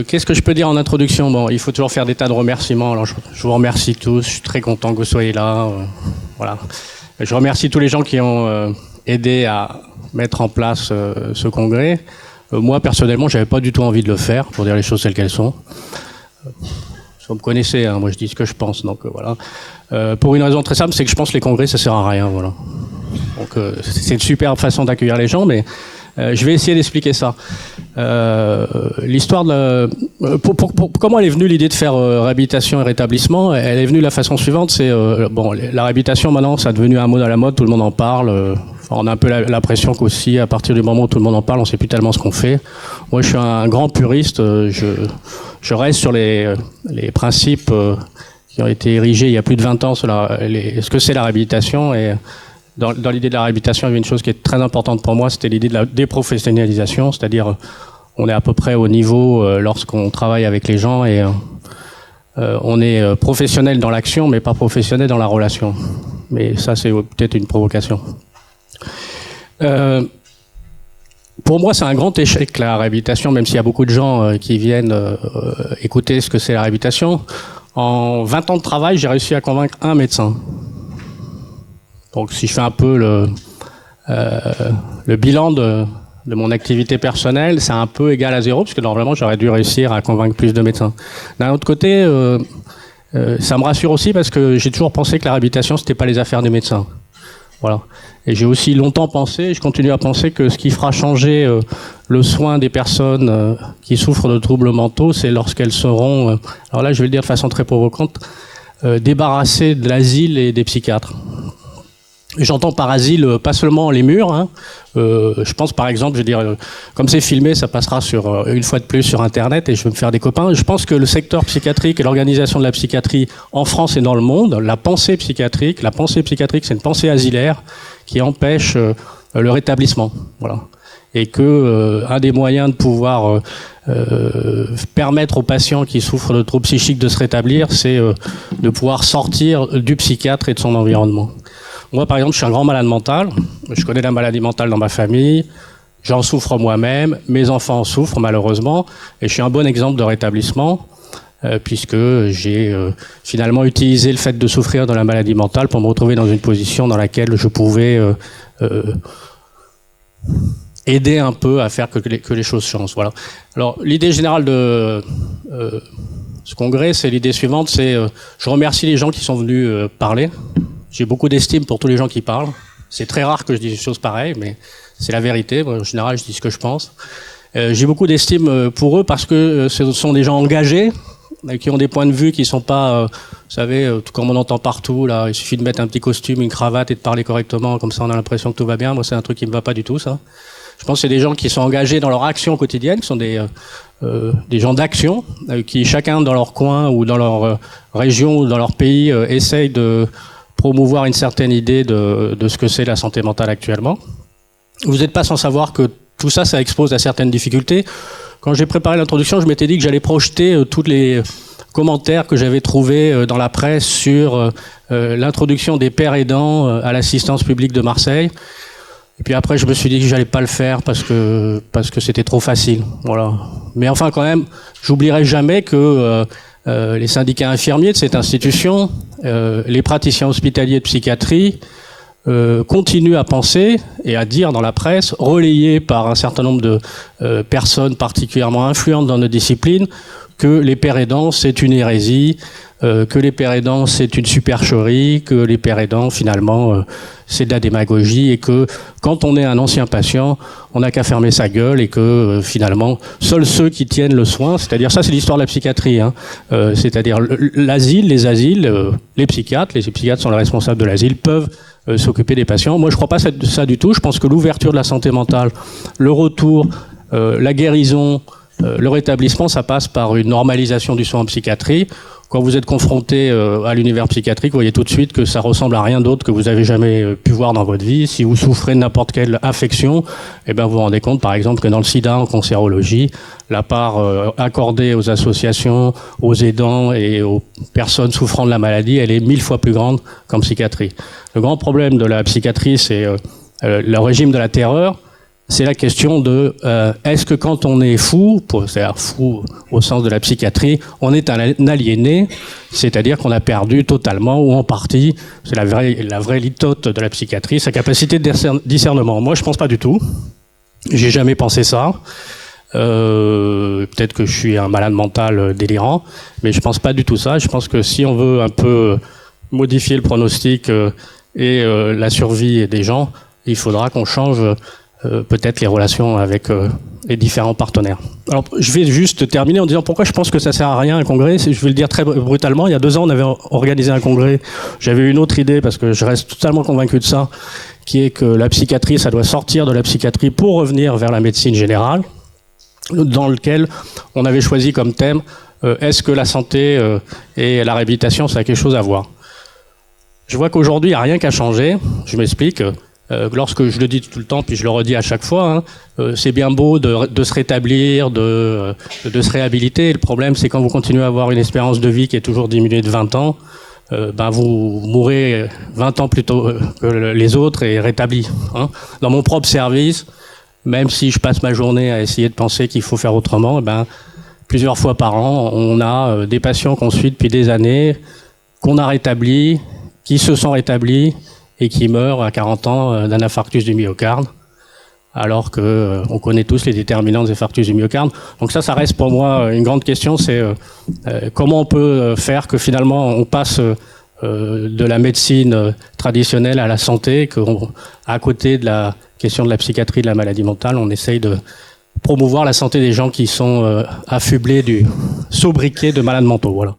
Qu'est-ce que je peux dire en introduction? Bon, il faut toujours faire des tas de remerciements. Alors, je vous remercie tous. Je suis très content que vous soyez là. Voilà. Je remercie tous les gens qui ont aidé à mettre en place ce congrès. Moi, personnellement, j'avais pas du tout envie de le faire, pour dire les choses telles qu'elles sont. Vous me connaissez, hein, moi je dis ce que je pense, donc voilà. Pour une raison très simple, c'est que je pense que les congrès, ça sert à rien, voilà. Donc c'est une super façon d'accueillir les gens, mais je vais essayer d'expliquer ça. L'histoire de comment elle est venue l'idée de faire réhabilitation et rétablissement? Elle est venue de la façon suivante, c'est bon, la réhabilitation maintenant, ça est devenu un mot à la mode, tout le monde en parle. On a un peu l'impression qu'aussi, à partir du moment où tout le monde en parle, on ne sait plus tellement ce qu'on fait. Moi, je suis un grand puriste. Je reste sur les principes qui ont été érigés il y a plus de 20 ans sur ce que c'est la réhabilitation. Et dans l'idée de la réhabilitation, il y avait une chose qui est très importante pour moi, c'était l'idée de la déprofessionnalisation, c'est-à-dire on est à peu près au niveau lorsqu'on travaille avec les gens et on est professionnel dans l'action, mais pas professionnel dans la relation. Mais ça, c'est peut-être une provocation. Pour moi, c'est un grand échec, la réhabilitation, même s'il y a beaucoup de gens qui viennent écouter ce que c'est la réhabilitation. En 20 ans de travail, j'ai réussi à convaincre un médecin. Donc, si je fais un peu le bilan de mon activité personnelle, c'est un peu égal à zéro, parce que normalement, j'aurais dû réussir à convaincre plus de médecins. D'un autre côté, ça me rassure aussi, parce que j'ai toujours pensé que la réhabilitation, c'était pas les affaires des médecins. Voilà. Et j'ai aussi longtemps pensé, je continue à penser que ce qui fera changer le soin des personnes qui souffrent de troubles mentaux, c'est lorsqu'elles seront, alors là je vais le dire de façon très provocante, débarrassées de l'asile et des psychiatres. Et j'entends par asile pas seulement les murs, hein. Je pense par exemple, je veux dire, comme c'est filmé, ça passera une fois de plus sur Internet et je vais me faire des copains. Je pense que le secteur psychiatrique et l'organisation de la psychiatrie en France et dans le monde, la pensée psychiatrique, c'est une pensée asilaire qui empêche le rétablissement. Voilà. Et que un des moyens de pouvoir permettre aux patients qui souffrent de troubles psychiques de se rétablir, c'est de pouvoir sortir du psychiatre et de son environnement. Moi, par exemple, je suis un grand malade mental. Je connais la maladie mentale dans ma famille. J'en souffre moi-même. Mes enfants en souffrent, malheureusement. Et je suis un bon exemple de rétablissement, puisque j'ai finalement utilisé le fait de souffrir de la maladie mentale pour me retrouver dans une position dans laquelle je pouvais aider un peu à faire que les choses changent. Voilà. Alors, l'idée générale de ce congrès, c'est l'idée suivante, c'est je remercie les gens qui sont venus parler. J'ai beaucoup d'estime pour tous les gens qui parlent. C'est très rare que je dise des choses pareilles, mais c'est la vérité. Moi, en général, je dis ce que je pense. J'ai beaucoup d'estime pour eux parce que ce sont des gens engagés, qui ont des points de vue qui sont pas, vous savez, tout comme on entend partout. Là, il suffit de mettre un petit costume, une cravate et de parler correctement, comme ça on a l'impression que tout va bien. Moi, c'est un truc qui me va pas du tout, ça. Je pense que c'est des gens qui sont engagés dans leur action quotidienne, qui sont des gens d'action, qui chacun dans leur coin ou dans leur région ou dans leur pays essayent de promouvoir une certaine idée de ce que c'est la santé mentale actuellement. Vous n'êtes pas sans savoir que tout ça, ça expose à certaines difficultés. Quand j'ai préparé l'introduction, je m'étais dit que j'allais projeter tous les commentaires que j'avais trouvés dans la presse sur l'introduction des pères aidants à l'assistance publique de Marseille. Et puis après, je me suis dit que j'allais pas le faire parce que c'était trop facile. Voilà. Mais enfin, quand même, j'oublierai jamais que les syndicats infirmiers de cette institution, les praticiens hospitaliers de psychiatrie continuent à penser et à dire dans la presse, relayés par un certain nombre de personnes particulièrement influentes dans nos disciplines, que les pères aidants, c'est une hérésie, que les pères aidants, c'est une supercherie, que les pères aidants, finalement, c'est de la démagogie et que quand on est un ancien patient, on n'a qu'à fermer sa gueule et que finalement, seuls ceux qui tiennent le soin, c'est-à-dire ça, c'est l'histoire de la psychiatrie, hein, c'est-à-dire l'asile, les asiles, les psychiatres sont les responsables de l'asile, peuvent s'occuper des patients. Moi, je crois pas ça du tout. Je pense que l'ouverture de la santé mentale, le retour, la guérison, le rétablissement, ça passe par une normalisation du soin en psychiatrie. Quand vous êtes confronté à l'univers psychiatrique, vous voyez tout de suite que ça ressemble à rien d'autre que vous avez jamais pu voir dans votre vie. Si vous souffrez de n'importe quelle infection, eh ben vous vous rendez compte, par exemple, que dans le sida, en cancérologie, la part accordée aux associations, aux aidants et aux personnes souffrant de la maladie, elle est 1000 fois plus grande qu'en psychiatrie. Le grand problème de la psychiatrie, c'est le régime de la terreur, c'est la question de est-ce que quand on est fou, c'est-à-dire fou au sens de la psychiatrie, on est un aliéné, c'est-à-dire qu'on a perdu totalement ou en partie, c'est la vraie litote de la psychiatrie, sa capacité de discernement. Moi, je pense pas du tout. J'ai jamais pensé ça. Peut-être que je suis un malade mental délirant, mais je pense pas du tout ça. Je pense que si on veut un peu modifier le pronostic et la survie des gens, il faudra qu'on change peut-être les relations avec les différents partenaires. Alors, je vais juste terminer en disant pourquoi je pense que ça sert à rien un congrès. Je vais le dire très brutalement. Il y a 2 ans, on avait organisé un congrès. J'avais une autre idée parce que je reste totalement convaincu de ça, qui est que la psychiatrie, ça doit sortir de la psychiatrie pour revenir vers la médecine générale, dans lequel on avait choisi comme thème est-ce que la santé et la réhabilitation, ça a quelque chose à voir. Je vois qu'aujourd'hui, il n'y a rien qu'à changer. Je m'explique. Lorsque je le dis tout le temps, puis je le redis à chaque fois, c'est bien beau de se rétablir, de se réhabiliter. Le problème, c'est quand vous continuez à avoir une espérance de vie qui est toujours diminuée de 20 ans, vous mourrez 20 ans plus tôt que les autres et rétablis. Dans mon propre service, même si je passe ma journée à essayer de penser qu'il faut faire autrement, plusieurs fois par an, on a des patients qu'on suit depuis des années, qu'on a rétablis, qui se sont rétablis, et qui meurt à 40 ans d'un infarctus du myocarde, alors que on connaît tous les déterminants des infarctus du myocarde. Donc ça reste pour moi une grande question, c'est comment on peut faire que finalement on passe de la médecine traditionnelle à la santé, qu'à côté de la question de la psychiatrie, de la maladie mentale, on essaye de promouvoir la santé des gens qui sont affublés du sobriquet de malades mentaux. Voilà.